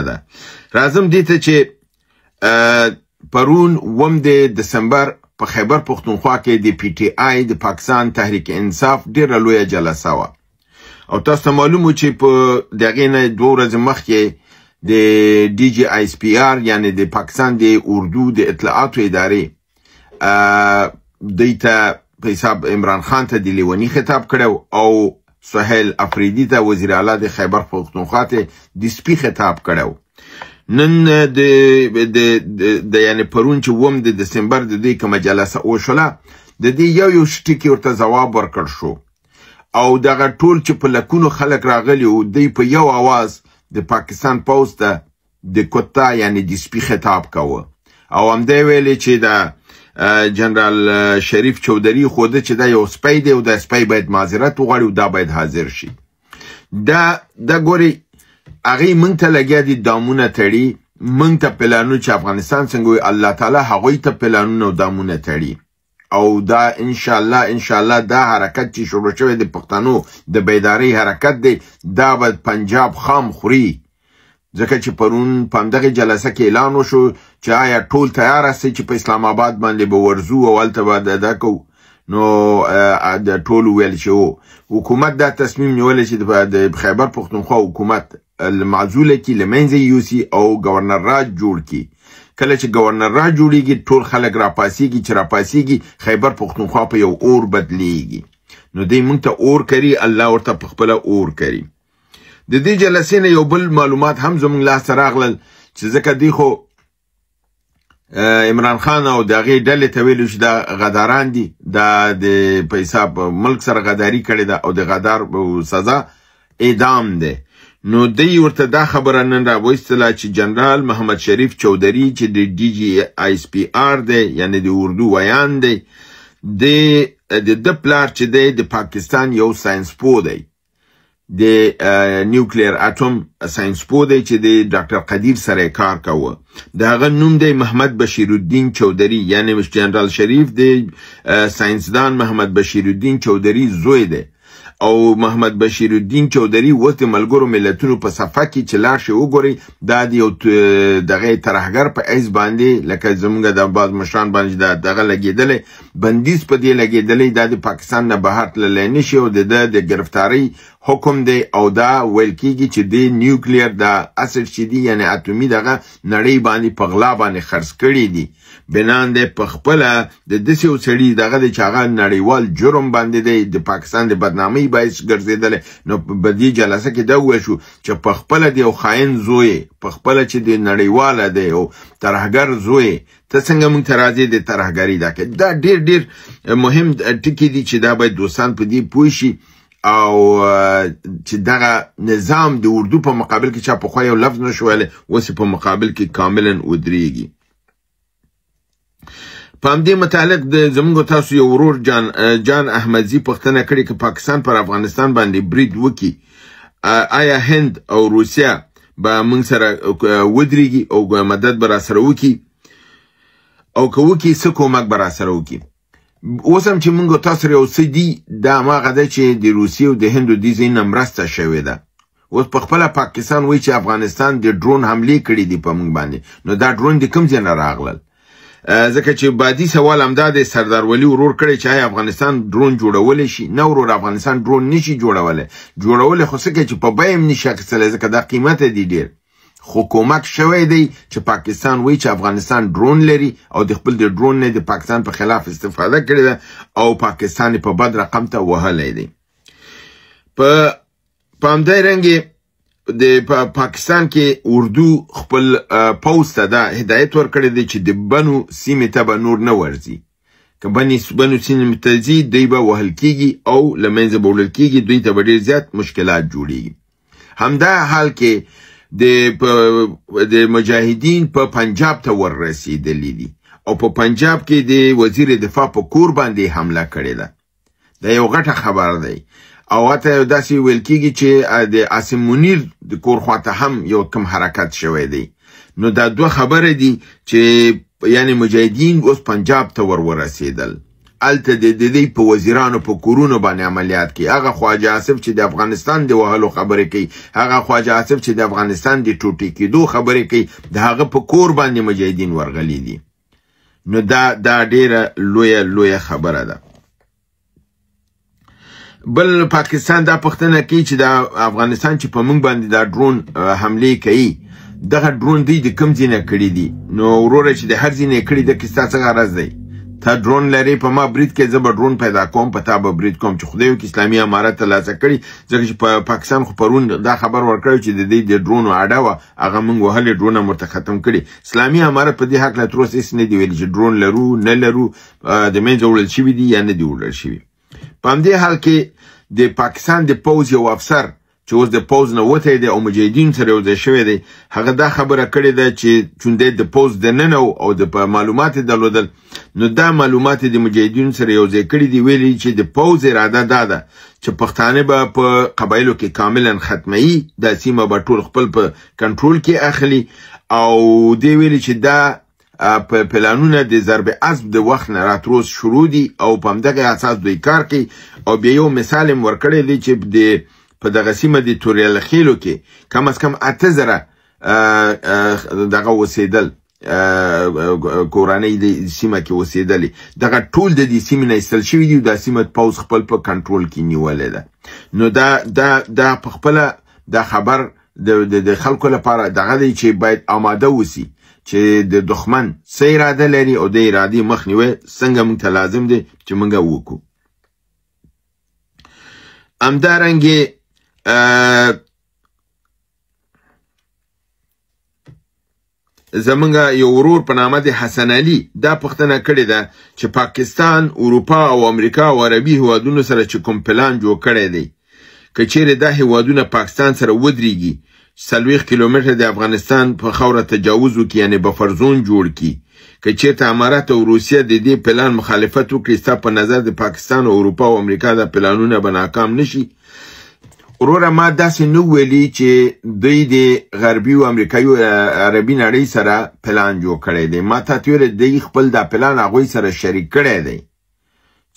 ده. راځم دې ته چې پرون 9 دسمبر په خیبر پختونخوا کې د پی ټی آی د پاکستان تحریک انصاف ډیره لویه جلسه وه او تاسو ته معلوم و چې په دغې نه 2 ورځې مخکې د ډي جي آی اس پی آر یعنې د پاکستان د اردو د اطلاعاتو ادارې دوی ته په حساب عمران خان ته د لیوني خطاب کړی او سهیل افریدي ته وزیر اعلی د خیبر پختونخوا ته د سپي خطاب کړی نن د یعنی پرون چې 9 دسمبر د دې کومه جلسه وشوله د دې یو ټکي ورته ځواب ورکړ شو او دغه ټول چې په لکونو خلک راغلي او دوی په یو اواز د پاکستان پوځ ته د کوتا یعنی د سپي خطاب کوه او همدې ویلې چې د جنرال شریف چودري خوده چې دا یو سپی دی او دا سپی باید معذرت وغواړي او دا باید حاضر شي دا ګوري هغه مونږ ته لګیا دي دامونه تړي مونږ ته پلانو چې افغانستان څنګه وي الله تعالی هغوی ته پلانونه او دامونه تړي او دا ان شاء الله دا حرکت چې شروع شوی د پښتنو د بیداری حرکت دی دا به پنجاب خام خوري ځکه چې پرون په همدغه جلسه کې اعلان وشو چې آیا ټول تیار است چې په اسلام آباد باندې به ورځو او هلته به دا کوو نو د ټول ویل چې حکومت دا تصمیم نیولی چې د خیبر پختونخوا حکومت معزوله کی لمنځه یوسي او گورنر راج جوړ کی کله چې گورنر راج جوړیږي ټول خلک راپاسیږي چې راپاسیږي خیبر پختونخوا په یو اور بدلیږي نو دوی موږ ته اور کوي الله ورته په خپله اور کوي د دې جلسې نه یو بل معلومات هم زموږ لاسته راغلل چې ځکه دوی خو عمران خان او د هغې ډلې ته ویلو چې دا غداران دي دا د په حساب ملک سره غداري کړې ده او د غدار سزا اعدام دی نو دوی ورته دا خبره نن راوایستله چې جنرال محمد شریف چودري چې د ډي جي آی اس پی آر دی یعنې د اردو ویان دی د پلار چې دی د پاکستان یو ساینسپو دی د نیوکلیر اټوم ساینسپو دی چې د ډاکټر قدیر سره کار کوه د هغه نوم دی محمد بشیرالدین چودري یعنې جنرال شریف د ساینسدان محمد بشیرالدین چودري زوی دی او محمد بشیرالدین چودري اوس د ملګرو ملتونو په صفحه کې چې لاړ شي وګورئ دا د یو دغه ترهګر په حیث باندې لکه زموږ د بعض مشران باندې دغه لګېدلی بندیز په دې لګېدلی دا د پاکستان نه بهر تللی نشي او د گرفتارۍ حکم دی او دا ویل کېږي چې د نیوکلیر د اسید چې دي یعنې اتومي دغه نړۍ باندې په غلا باندې خرڅ کړي دي بنان دی په خپله د داسې یو سړي دغه دی چې هغه نړیوال جرم باندې دی د پاکستان د بدنامۍ باعث ګرځېدلی نو په دې جلسه کې دا وویل شو چې په خپله د یو خاین زوی په خپله چې د نړیواله دی او ترهګر زوی ته څنګه موږ ته راځې د ترهګرۍ دا کوي دا ډېر مهم ټکي دي چې دا باید دوستان په دې پوه شي او چې دغه نظام د اردو په مقابل کې چا پخوا یو لفظ نشو ویلی اوس په مقابل کې کاملا ودرېږي په همدې متعلق د زموږ تاسو یو ورور جان احمدزي پوښتنه کړې که پاکستان پر افغانستان باندې برید وکړي آیا هند او روسیه به موږ سره ودرېږي او مدد به راسره وکړي او که وکړي څه کومک به راسره وکړي اوس هم چې موږ تاسو یو څه دي دا هماغه ده چې د روسیې او د هندو دې ځای نه مرسته شوې ده اوس په خپله پاکستان وایي چې افغانستان د ډرون حملې کړي دي په موږ باندې نو دا ډرون د کوم ځای نه راغلل ځکه چې بعدي سوال همدا دی سردار ولي ورور کړی چې آیا افغانستان ډرون جوړولی شي نه ورور افغانستان ډرون نشي جوړولی خو څه کوي چې په بیه هم نشي اخیستلی ځکه دا قیمته دی ډېر خو کومک شوی دی چې پاکستان وایي چې افغانستان ډرون لري او د خپل د ډرون نه د پاکستان په خلاف استفاده کړې ده او پاکستان په بد رقم ته وهلی دی په همدې رنګ د پاکستان کې اردو خپل پوځ ته دا هدایت ورکړی دی چې د بنو سیمې ته به نور نه ورځي که بنو سیمې ته ځي دوی به وهل کېږي او له منځه به وړل کېږي دوی ته به ډېر زیات مشکلات جوړېږي همدا حال کې د مجاهدین په پنجاب ته وررسېدلي دي او په پنجاب کې د وزیر دفاع په کور باندې حمله کړې ده دا یو غټه خبر دی او حتی داسې ویل کېږي چې د عاصم منیر د کور خواته هم یو کم حرکت شوی دی نو دا دوه خبره دي چې یعنی مجاهدین اوس پنجاب ته ورسېدل الته د دې په وزیرانو په کورونو باندې عملیات کوي. هغه خواجه آصف چې د افغانستان د وهلو خبرې کوي، هغه خواجه آصف چې د افغانستان د ټوټې کېدو خبرې کوي، د هغه په کور باندې مجاهدین ورغلي دي. نو دا ډیره لویه خبره ده. بل پاکستان دا پوښتنه کوي چې د افغانستان چې په موږ باندې دا ډرون حمله کوي، دغه ډرون دوی د کوم ځای نه کړي دي؟ نو وروره چې د هر ځای نه کړي د کستا څه غرض دی؟ تا ډرون لري په ما برید کې، زه به ډرون پیدا کوم په تا به برید کوم. چې خدای وکړي اسلامي امارت ترلاسه کړي، ځکه چې په پاکستان خو پرون دا خبر ورکړی چې د دې د ډرون اډه وه، هغه موږ وهلې ډرونه ورته ختم کړي. اسلامي امارت په دې هکله تر اوسه هېڅ نه دي ویلي چې ډرون لرو نه لرو، د منځه وړل شوي دي یا نه دي وړل شوي. په همدې حال کې د پاکستان د پوځ یو افسر چې اوس د پوځ نه وتی دی او مجاهدین سره یو ځای شوی دی، هغه دا خبره کړې ده چې چون دی د پوځ دننه او د معلومات یې درلودل، نو دا معلومات د مجاهدینو سره یو ځای کړي دي. ویلي چې د پوځ اراده دا ده چې پښتانه به په قبایلو کې کاملا ختموي، دا سیمه به ټول خپل په کنټرول کې اخلي. او دی ویلي چې دا په پلانونه د ضرب عصب د وخت نه راتروس شروع دي او په همدغه اساس دوی کار کوي. او بیا یو مثال یې ورکړی دی چې په دغه سیمه د توریال خیلو کې کم از کم 8000 دغه اوسېدل، کورنۍ د سیمه کې اوسېدلې، دغه ټول د دې سیمې نه ایستل شوي دي او دا سیمه پوځ خپل په کنټرول کې نیولې ده. نو دا په خپله دا خبر د خلکو لپاره دغه دی چې باید آماده اوسي چې د دښمن څه اراده لري او د ارادې مخنیوی څنګه موږ ته لازم دی چې موږ وکړو. همدارنګې زمونږ یو ورور په نامه د حسن علي دا پوښتنه کړې ده چې پاکستان، اروپا او امریکا او عربي هیوادونو سره چې کوم پلان جوړ کړی دی، که چیرې دا هیوادونه پاکستان سره ودرېږي 40 کیلومتره د افغانستان په خاوره تجاوز وکړي، یعنې بفر زون جوړ کړي، که چیرته امارات او روسیه د دې پلان مخالفت وکړي، ستا په نظر د پاکستان او اروپا او امریکا دا پلانونه به ناکام نشي؟ وروره ما داسې نه ویلي چې دوی د غربي او امریکایي عربي نړۍ سره پلان جوړ کړی دی. ما ته ویل دوی خپل دا پلان هغوی سره شریک کړی دی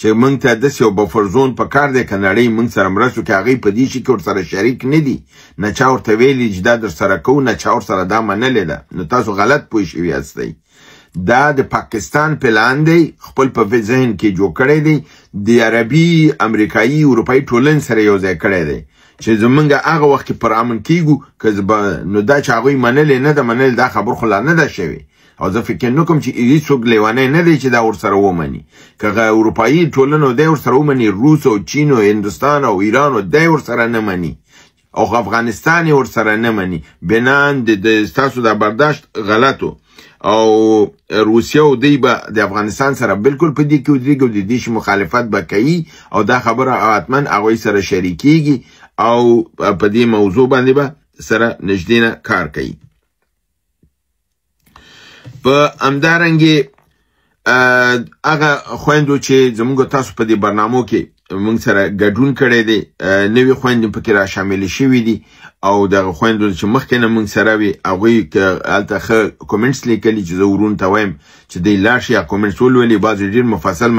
چې موږ ته داسې یو بفر زون په کار دی که نړۍ موږ سره مرسته وکړي. هغوی په دې شي کې ورسره شریک نه دي، نه چا ورته ویلي چې دا در سره کوو، نه چا ورسره دا منلې ده. نو تاسو غلط پوه شوي یاستئ. دا د پاکستان پلان دی، خپل په ذهن کې جوړ کړی دی، د عربي، امریکایي، اروپایي ټولنې سره یو ځای کړی دی چې زمونږ هغه وخت کې پر امن کیږو. نو دا چې هغوی منلې نه ده منلې، دا خبر خو لا نه ده شوې. او زه فکر نه کوم چې هېڅوک لیونی نه دی چې دا ورسره ومني. که اروپایي ټولنو دی ورسره ومني، روس او چین او هندوستان او ایران او دی ورسره نه مني، او افغانستان یې ورسره نه مني، بنان د ستاسو دا برداشت غلطو. او روسیه او دی به د افغانستان سره بالکل په دې کې ودرېږي او د دې شي مخالفت به کوي، او دا خبره حتما هغوی سره شریکېږي او په دې موضوع باندې به سره نږدې نه کار کوي. په همدارنګې هغه خویندو چې زموږ تاسو په دې برنامو کې موږ سره ګډون کړی دی، نوې خویندې پکې را شاملې شوي دي، او دغه خویندو چې مخکې نه موږ سره وي هغوی که هلته ښه کومنټس لیکلي چې زه ورونو ته وایم چې دی لاړ شي یا کومنټس ولولي. بعضې ډېر مفصل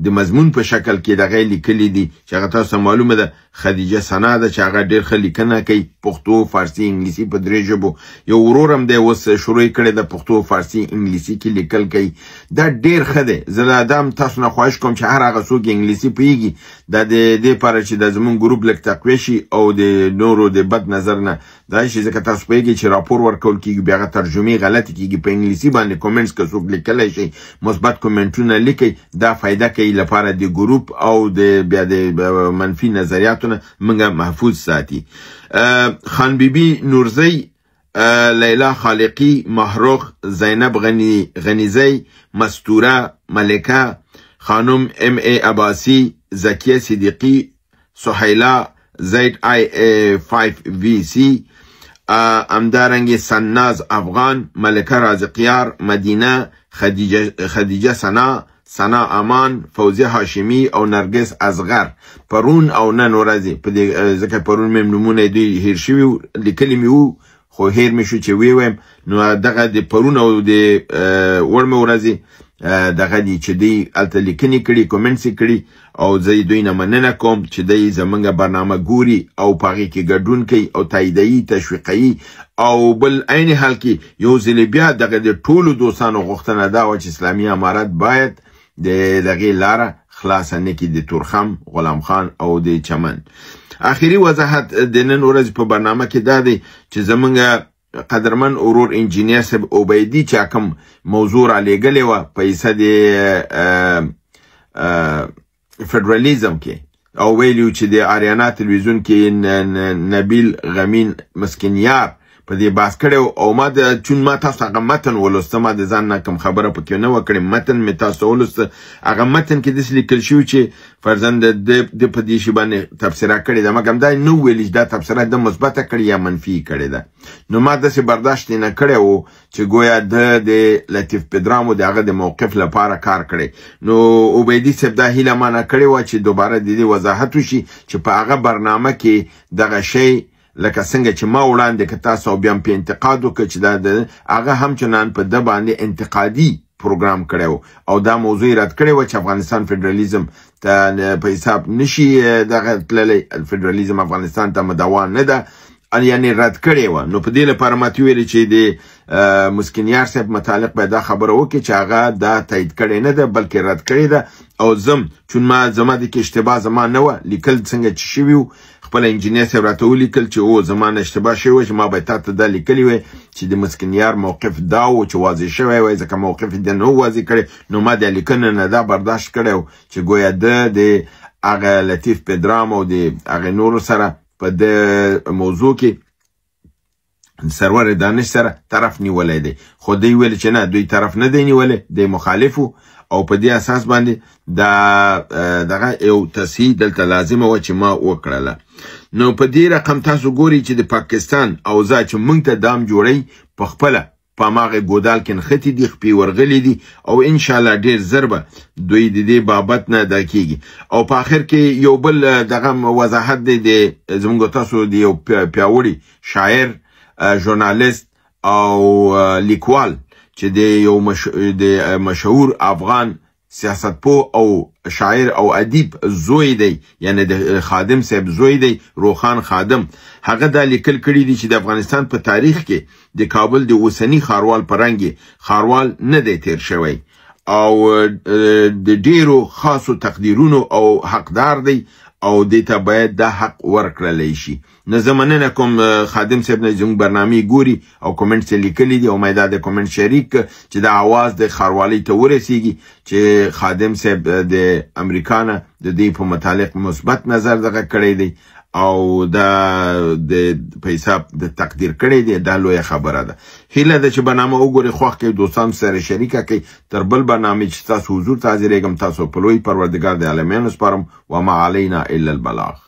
د مضمون په شکل کې دغه لیکلي دي چې هغه تاسو ته معلومه ده. خدیجه ثنا ده چې هغه ډېر ښه لیکنه کوي، پښتو، فارسي، انګلیسي په 3 ژبو. یو ورور هم دی اوس شروع یې کړې ده، پښتو، فارسي، انګلیسي کې لیکل کوي. دا ډېر ښه دی. زه دا هم تاسو نه خواهش کوم چې هر هغه څوک انګلیسي پوهېږي دا د دې لپاره چې د زموږ ګروپ لږ تقویه شي او د نورو د بد نظر نه دا شي، ځکه تاسو پوهېږئ چې راپور ورکول کېږي، بیا هغه ترجمې غلطې کېږي. په انګلیسي باندې کومنټس که څوک لیکلی شي، مثبت کومنټونه لیکئ، دا فایده کوي لپاره د ګروپ او بیا د منفي نظریاتو نه موږ محفوظ ساتي. خان بیبي نورزی، لیلا خالقی، محروخ، زینب غنیزی، مستوره، ملکه خانم، ام.ای. عباسی، زکیه صدیقی، سحیلا، زید I5VC، همدارنگی سناز افغان، ملکه رازقیار، مدینه، خدیجه سنا امان، فوزی هاشمی او نرگس اصغر. پرون او نن ورځې په دې ځکه پرون مې نومونه دوی هیر شوي لیکلي مې وو، خو هیر مې شو چې ویم. نو دغه د پرون او د وړمې ورځې دغه دي چې دوی هلته لیکنې کړي کومنټس یې کړي او زه دوی نه مننه کوم چې دوی زموږ برنامه ګوري او په هغې کې ګډون کوي او تاییدوي تشویقوي او بل عین حال کې یو ځلې بیا دغه د ټولو دوستانو غوښتنه دا وه چې اسلامي امارت باید د دغې لاره خلاصه نه کړي د تورخم غلام خان او د چمن. آخري وضاحت د نن ورځې په برنامه کې دا دی چې زموږ قدرمن ورور انجینیر صاحب عبیدي چې کوم موضوع را لېږلې وه په حصه د فدرالیزم کې او ویلي چې د آریانا تلویزیون کې نبیل غمین مسکینیار په دې بحث کړی او ما چون ما تاسو هغه متن ولوسته ما د ځان نه کوم خبره پکې نه وکړې متن مې تاسو ولوسته هغه متن کې داسې لیکل شوي چې فرضاً د په دې شي باندې تبصره کړې ده مګر دا نه ویلي چې دا تبصره د مثبته کړې یا منفي کړې ده نو ما داسې برداشت نه کړی و چې گویا د لطیف پدرامو د هغه د موقف لپاره کار کړی نو عبیدي صاحب دا هیله مانه کړې وه چې دوباره د دې وضاحت وشي چې په هغه برنامه کې دغه شی لکه څنګه چې ما وړاندې که تاسو بیا په انتقاد وکړه چې دا د هغه همچنان په ده باندې انتقادي پروګرام کړی او دا موضوع رد کړی و چې افغانستان فدرالیزم ته په حساب نشي دغه تللی فدرالیزم افغانستان ته مدوا نه ده یعنی رد کړی و نو په دې لپاره ماته ویلې چې د مسکینیار صاحب متعلق به دا خبره وکړي چې هغه دا تایید کړی نه ده بلکې رد کړی ده او چون زما د کې اشتباه زما نه وه لیکل څنګه چې شوي وو خپل انجینیر صاحب راته ولیکل چې او زما نه اشتباه شوی وه چې ما باید تا ته دا لیکلي وی چې د مسکینیار موقف دا و چې واضح شوی وی ځکه موقف یې نه و واضح کړی نو ما د لیکنې نه دا برداشت کړی و چې گویا د هغه لطیف پدرام او د هغې نورو سره په د موضوع کې سرور دانش سره طرف نیولی دی خو دوی ویل چې نه دوی طرف نه دی نیولی دی مخالفو او په دې اساس باندې دغه یو تصحیح دلته لازمه وه چې ما وکړله نو په دې رقم تاسو ګورئ چې د پاکستان اوضاع چې موږ ته دام جوړی په خپله په هماغې ګودال کې نښتي دي خپې ورغلي دي او انشاءالله ډېر زر به دوی د دې بابت نه دا کېږي او په آخر کې یو بل دغه وضاحت دی د زموږ تاسو د یو پیاوړي شاعر ژورنالیست او لیکوال چې د یو مشهور افغان سیاستپوه او شاعر او ادیب زوی دی یعنی د خادم صاحب زوی دی روخان خادم هغه دا لیکل کړي دي چې د افغانستان په تاریخ کې د کابل د اوسني ښاروال په رنګ ښاروال نه دی تیر شوی او د ډیرو خاصو تقدیرونو او حقدار دی او دې ته باید دا حق ورکړلی شي نو زه مننه کوم خادم صاحب نه زموږ برنامې ګوري او کومنټس یې لیکلي دي او ما دا د کومنټ شریک چې دا آواز د ښاروالۍ ته ورسیږي چې خادم صاحب د امریکا نه د دې په متعلق مثبت نظر دغه کړی دی او دا د په حساب د تقدیر کړی دی دا لویه خبره ده هیله ده چې برنامه وګورئ خوښ کوئ دوستانو سره شریکه کوئ تر بل برنامې چې تاسو حضور ته حاضرېږم تاسو په لوی پروردګار د عالمینو سپارم وما علینا الا البلاغ